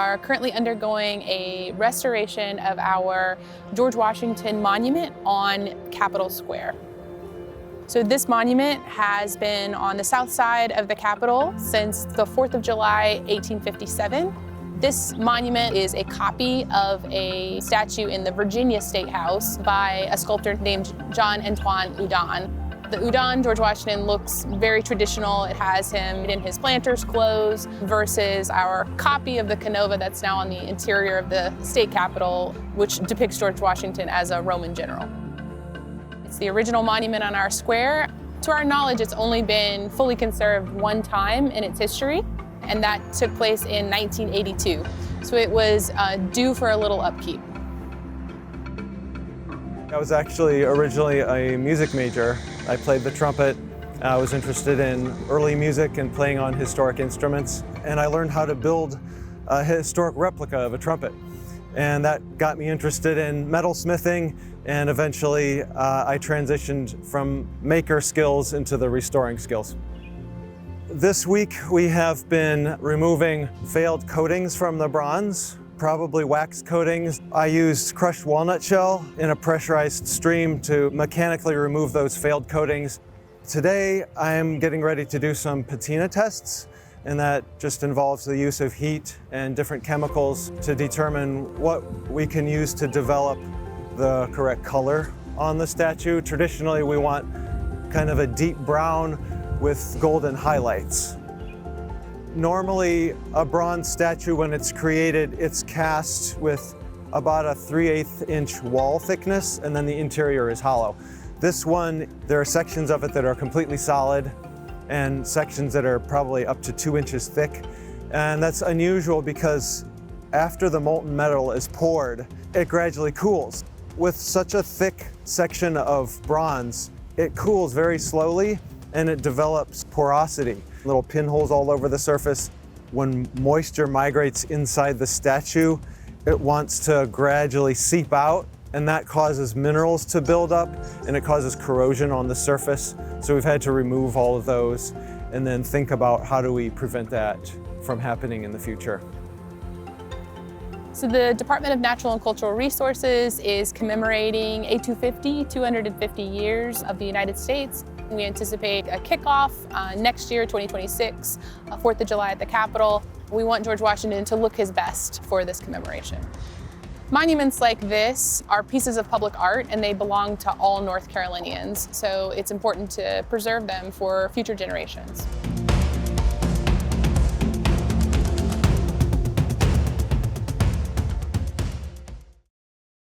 are currently undergoing a restoration of our George Washington monument on Capitol Square. So this monument has been on the south side of the Capitol since the 4th of July, 1857. This monument is a copy of a statue in the Virginia State House by a sculptor named John Antoine Houdon. The Houdon, George Washington, looks very traditional. It has him in his planter's clothes versus our copy of the Canova that's now on the interior of the state capitol, which depicts George Washington as a Roman general. It's the original monument on our square. To our knowledge, it's only been fully conserved one time in its history, and that took place in 1982. So it was due for a little upkeep. I was actually originally a music major. I played the trumpet. I was interested in early music and playing on historic instruments. And I learned how to build a historic replica of a trumpet. And that got me interested in metalsmithing, and eventually I transitioned from maker skills into the restoring skills. This week we have been removing failed coatings from the bronze, probably wax coatings. I used crushed walnut shell in a pressurized stream to mechanically remove those failed coatings. Today I am getting ready to do some patina tests, and that just involves the use of heat and different chemicals to determine what we can use to develop the correct color on the statue. Traditionally, we want kind of a deep brown with golden highlights. Normally, a bronze statue, when it's created, it's cast with about a 3/8 inch wall thickness, and then the interior is hollow. This one, there are sections of it that are completely solid, and sections that are probably up to 2 inches thick. And that's unusual because after the molten metal is poured, it gradually cools. With such a thick section of bronze, it cools very slowly and it develops porosity. Little pinholes all over the surface. When moisture migrates inside the statue, it wants to gradually seep out, and that causes minerals to build up, and it causes corrosion on the surface. So we've had to remove all of those and then think about how do we prevent that from happening in the future. So the Department of Natural and Cultural Resources is commemorating A250, 250 years of the United States. We anticipate a kickoff next year, 2026, 4th of July at the Capitol. We want George Washington to look his best for this commemoration. Monuments like this are pieces of public art, and they belong to all North Carolinians, so it's important to preserve them for future generations.